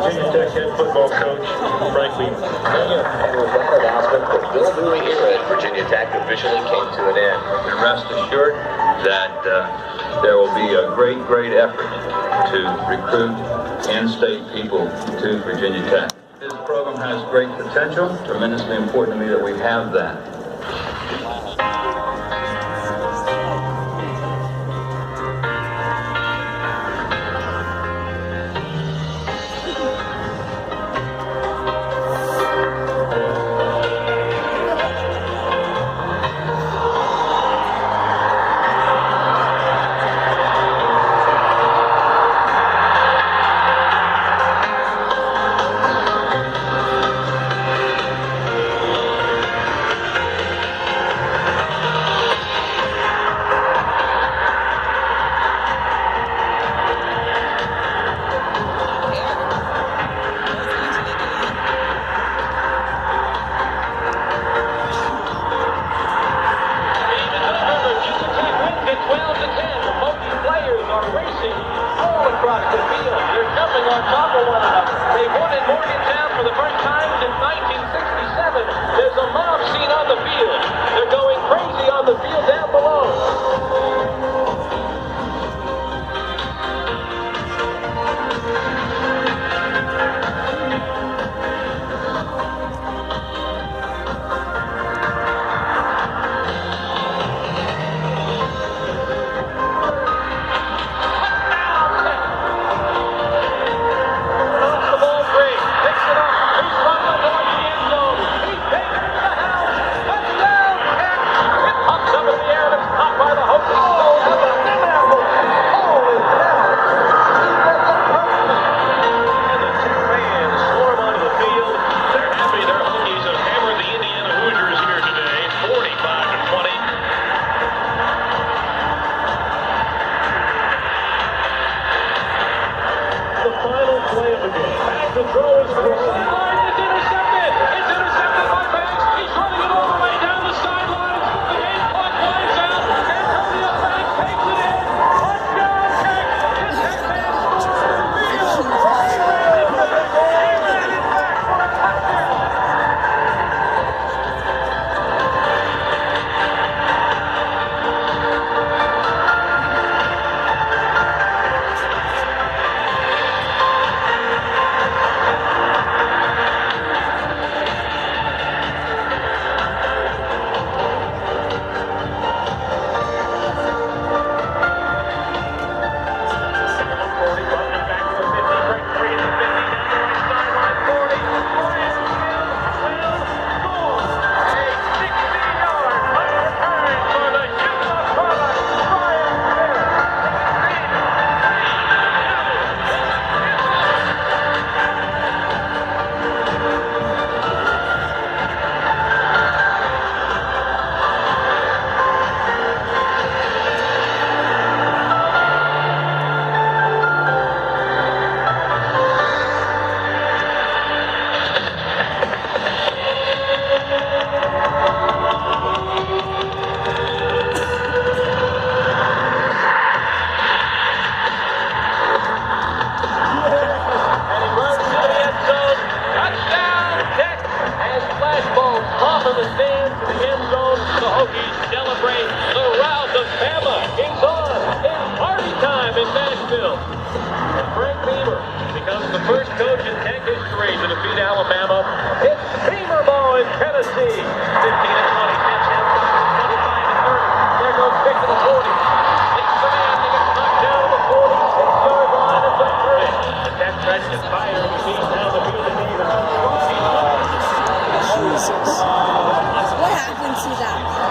Virginia Tech head football coach, Frank Beamer. And with that announcement, the Bill Dooley era at Virginia Tech officially came to an end. And rest assured that there will be a great effort to recruit in-state people to Virginia Tech. This program has great potential. Tremendously important to me that we have that.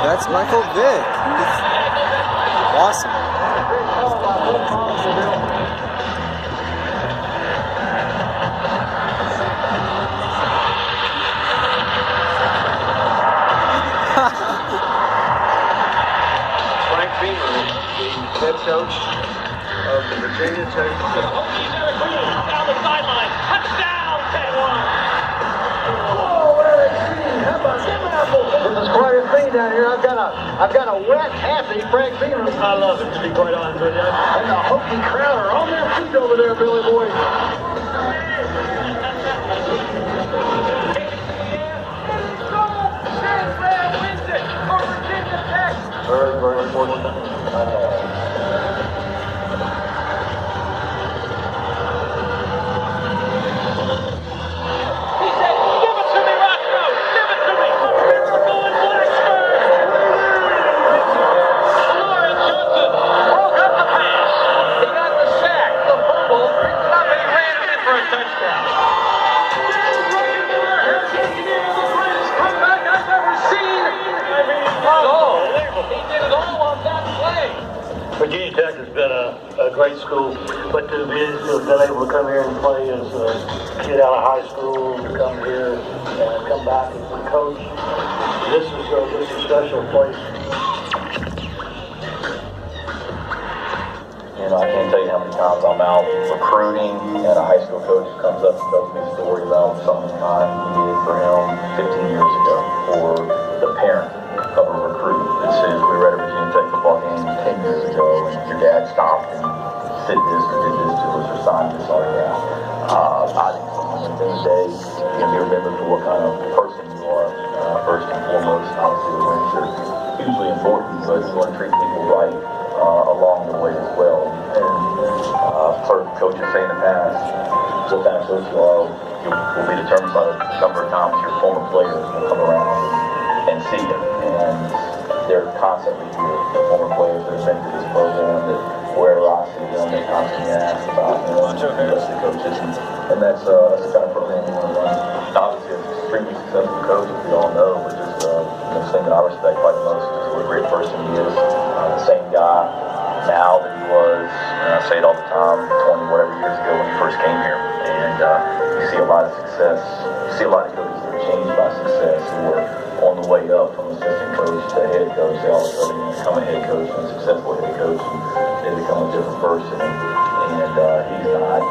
That's Michael Vick. Awesome. Frank Beamer, the head coach of the Virginia Tech. Down the sideline. Touchdown, Taiwan. This is quite a thing down here. I've got a wet, happy Frank Beamer. I love it, to be quite honest with you. And the Hokie crowd are on their feet over there, Billy Boy. Very, very important. He said, give it to me, Roscoe! Give it to me! Miracle in Blacksburg! Lawrence Johnson broke up the pass. He got the sack, the fumble, and he ran it in for a touchdown. Comeback I've never seen. I mean, he did it all on that play. Virginia Tech has been a great school, but to be able to come here and play as a kid out of high school, to come here and come back as a coach, this is a special place. You know, I can't tell you how many times I'm out recruiting and a high school coach comes up and tells me a story about something I did for him 15 years ago, or the parent of a recruit that says we were at a Virginia Tech football game 10 years ago and your dad stopped and said this or did this to us or signed this autograph. I think at the end of the day, you can be remembered for what kind of person you are, first and foremost. Obviously the rings are hugely important, but you want to treat people right along the way as well. And I've heard coaches say in the past, what kind of coach you are will be determined by the number of times your former players will come around and see you. And they're constantly here, the former players that have been through this program, that wherever I see them, they constantly ask about the rest of the coaches. And that's the kind of program you want to run. Obviously, an extremely successful coach, as we all know, but just the thing that I respect by the most is what a great person he is. The same guy now that he was, and I say it all the time, 20 whatever years ago when he first came here. And you see a lot of success. You see a lot of coaches that are changed by success, who are on the way up from assistant coach to head coach. They all of a sudden become a head coach and a successful head coach, and they become a different person. And he's not.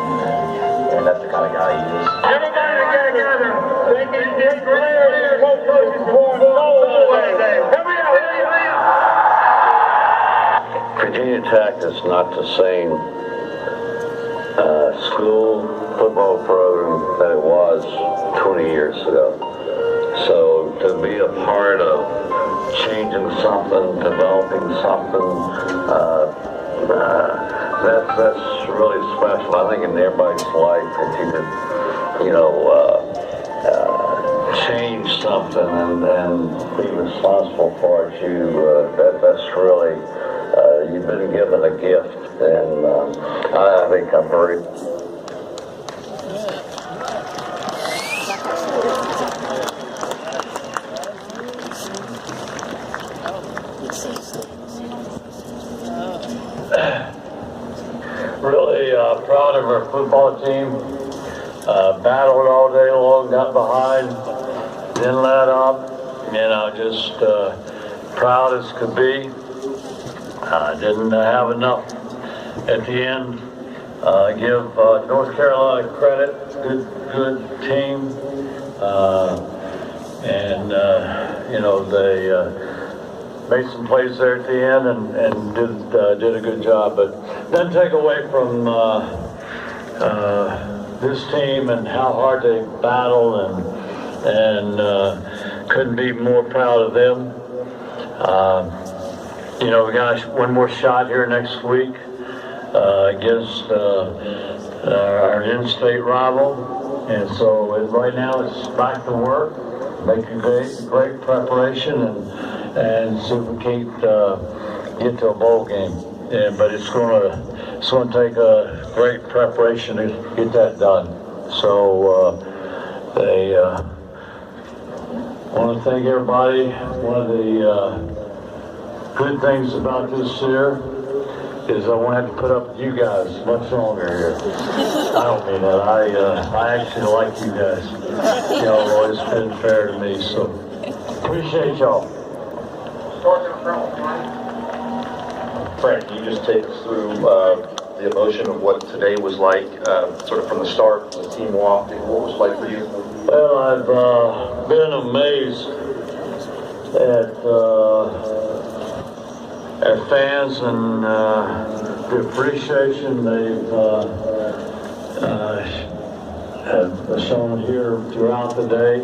And that's the kind of guy he is. Everybody together. They can get players. Both coaches born Virginia Tech is not the same school football program that it was 20 years ago. So to be a part of changing something, developing something, that's really special. I think in everybody's life, if you could, change something and be responsible for it, that's really, you've been given a gift, and I think I'm very. Really proud of our football team. Battled all day long, got behind, didn't let up. Just proud as could be. Didn't have enough at the end. Give North Carolina credit. Good team. They made some plays there at the end and did a good job. But doesn't take away from this team and how hard they battled, and couldn't be more proud of them. We got one more shot here next week against our in-state rival, and so right now it's back to work, making great preparation, and see if we can't get to a bowl game. But it's going to take a great preparation to get that done. So they want to thank everybody. One of the good things about this year is I won't have to put up with you guys much longer here. I don't mean that. I actually like you guys. Y'all have always been fair to me, so appreciate y'all. Frank, can you just take us through the emotion of what today was like, sort of from the start, when the team walked, and what was it like for you? Well, I've been amazed at fans and the appreciation they've have shown here throughout the day.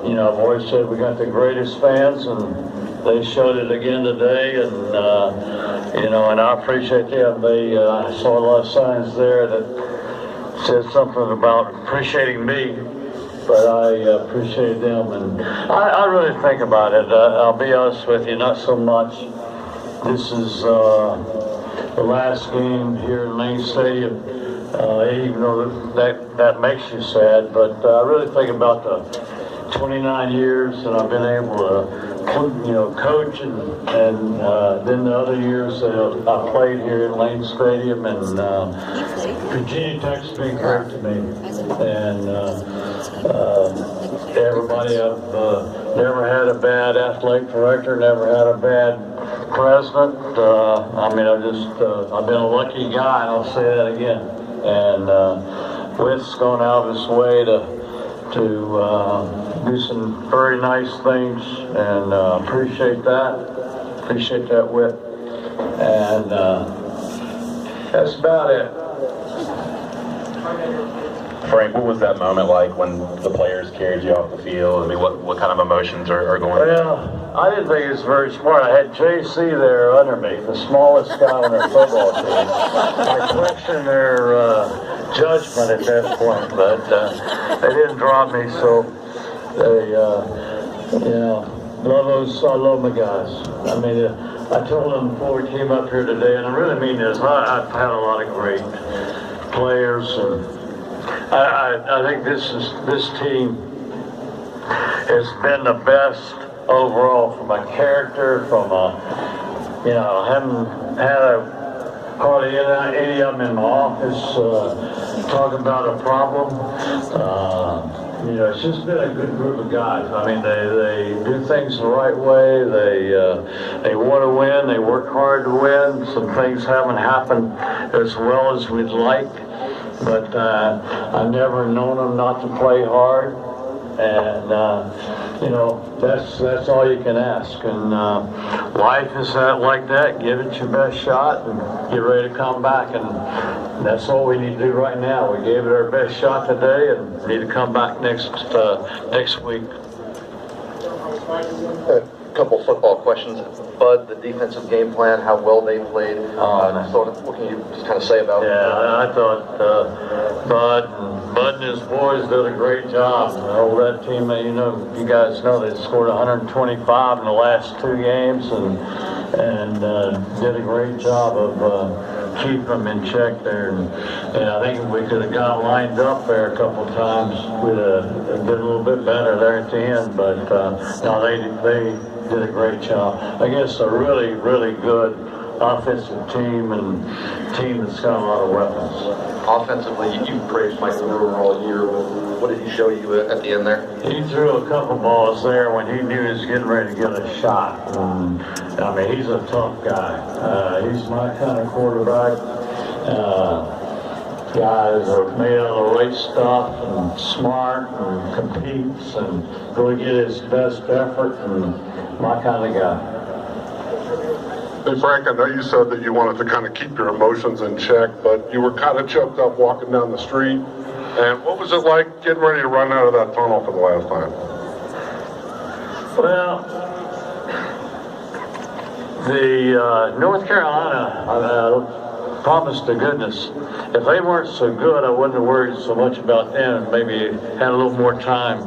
you know, I've always said we got the greatest fans, and they showed it again today, and you know, and I appreciate them. They I saw a lot of signs there that said something about appreciating me, but I appreciate them, and I really think about it. I'll be honest with you, not so much. This is the last game here in Lane Stadium, even though that makes you sad, but I really think about the 29 years that I've been able to, you know, coach, and then the other years that I played here in Lane Stadium, and Virginia Tech's been great to me, and everybody, I've never had a bad athletic director, never had a bad president. I mean, I've been a lucky guy, and I'll say that again. And Witt's gone out of his way to do some very nice things, and appreciate that, Witt. And that's about it. Frank, what was that moment like when the players carried you off the field? I mean, what kind of emotions are going on? Well, I didn't think it was very smart. I had JC there under me, the smallest guy on their football team. I questioned their judgment at that point, but they didn't drop me, so they, you know, I love my guys. I mean, I told them before we came up here today, and I really mean this, I've had a lot of great players, and I think this team has been the best overall from a character, from a, you know, I haven't had hardly any of them in my office talking about a problem. You know, it's just been a good group of guys. I mean, they do things the right way. They want to win. They work hard to win. Some things haven't happened as well as we'd like, but I've never known them not to play hard. And you know, that's all you can ask. And life is like that. Give it your best shot and get ready to come back. And that's all we need to do right now. We gave it our best shot today, and need to come back next week. A couple football questions. Bud, the defensive game plan, how well they played. So what can you just kind of say about it? Yeah, I thought Bud and his boys did a great job. That team, you know, you guys know they scored 125 in the last 2 games, and did a great job of keeping them in check there. And I think if we could have got lined up there a couple times, we'd have did a little bit better there at the end. But no, they did a great job against a really, really good offensive team, and team that's got a lot of weapons. Offensively, you praised Mike Brewer all year. What did he show you at the end there? He threw a couple balls there when he knew he was getting ready to get a shot. And, I mean, he's a tough guy. He's my kind of quarterback. Guys are made out of the right stuff, and smart, and competes, and really get his best effort, and my kind of guy. Hey Frank, I know you said that you wanted to kind of keep your emotions in check, but you were kind of choked up walking down the street. And what was it like getting ready to run out of that tunnel for the last time? Well, the North Carolina, promise to goodness, if they weren't so good, I wouldn't have worried so much about them, and maybe had a little more time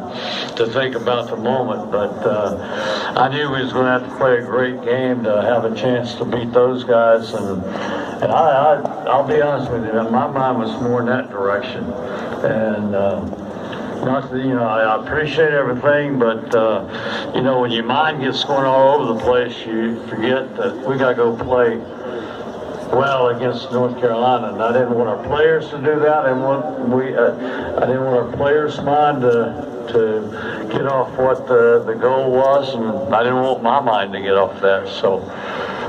to think about the moment. But I knew we was going to have to play a great game to have a chance to beat those guys, and I'll be honest with you, my mind was more in that direction. And not that, you know, I appreciate everything, but you know, when your mind gets going all over the place, you forget that we got to go play well against North Carolina, and I didn't want our players to do that. I didn't want our players' mind to get off what the goal was, and I didn't want my mind to get off that. So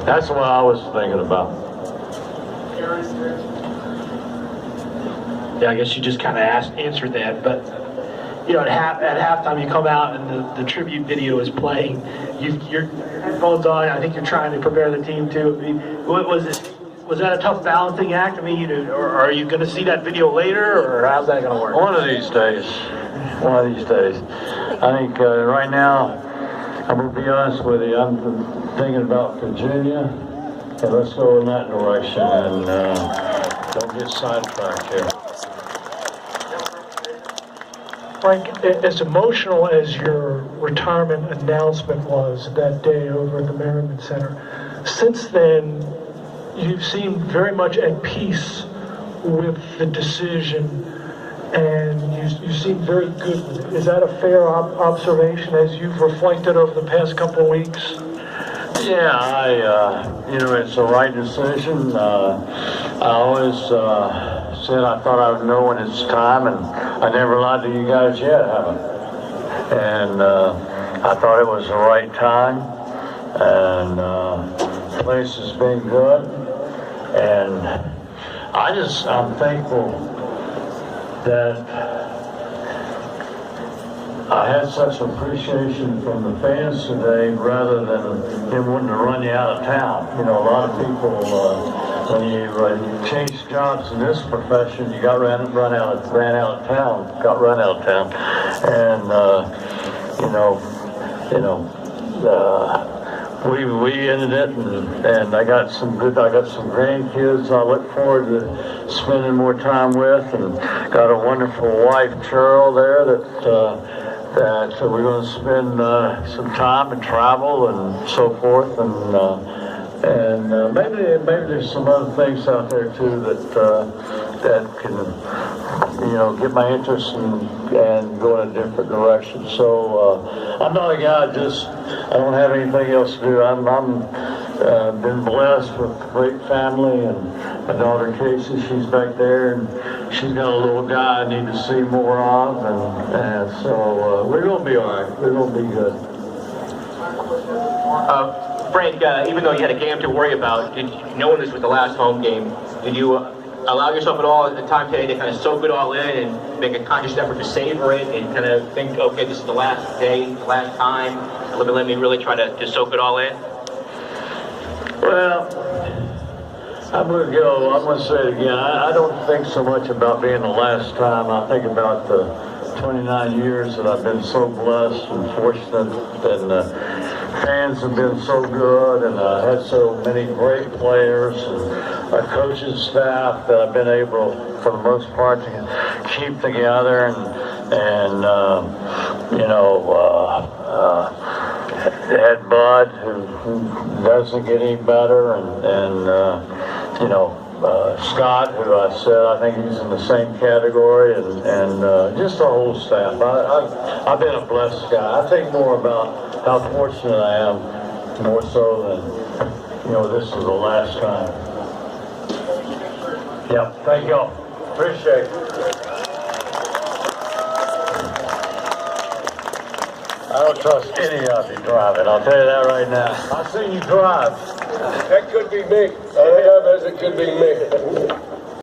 that's what I was thinking about. Yeah, I guess you just kind of answered that, but you know, at halftime you come out and the tribute video is playing. Your headphones on. I think you're trying to prepare the team too. I mean, what was it? Was that a tough balancing act? I mean, or are you going to see that video later, or how's that going to work? One of these days. I think right now, I'm going to be honest with you, I'm thinking about Virginia, and let's go in that direction and don't get sidetracked here. Frank, as emotional as your retirement announcement was that day over at the Merriman Center, since then, you've seemed very much at peace with the decision, and you seem very good with it. Is that a fair observation as you've reflected over the past couple of weeks? Yeah, you know, it's the right decision. I always said I thought I would know when it's time, and I never lied to you guys yet, have I? And I thought it was the right time, and the place has been good, and I'm thankful that I had such appreciation from the fans today, rather than them wanting to run you out of town. You know, a lot of people, when you change jobs in this profession, you got ran out of town, and we ended it, and I got some grandkids I look forward to spending more time with, and got a wonderful wife, Cheryl, there that we're going to spend some time and travel and so forth, and maybe there's some other things out there too that can get my interest and go in a different direction. So I'm not a guy I don't have anything else to do. I'm been blessed with a great family, and my daughter Casey, she's back there, and she's got a little guy I need to see more of, and so we're going to be all right. We're going to be good. Frank, even though you had a game to worry about, knowing this was the last home game, did you allow yourself at all at the time today to kind of soak it all in and make a conscious effort to savor it and kind of think, okay, this is the last day, the last time, let me really try to soak it all in? Well, I'm going to say it again. I don't think so much about being the last time. I think about the 29 years that I've been so blessed and fortunate, and fans have been so good, and I had so many great players, and a coaching staff that I've been able, for the most part, to keep together, and had Bud, who doesn't get any better, and Scott, who I think he's in the same category, and just the whole staff. I've been a blessed guy. I think more about how fortunate I am, more so than, this is the last time. Yeah, thank y'all. Appreciate it. I don't trust any of you driving, I'll tell you that right now. I've seen you drive. That could be me. It could be me.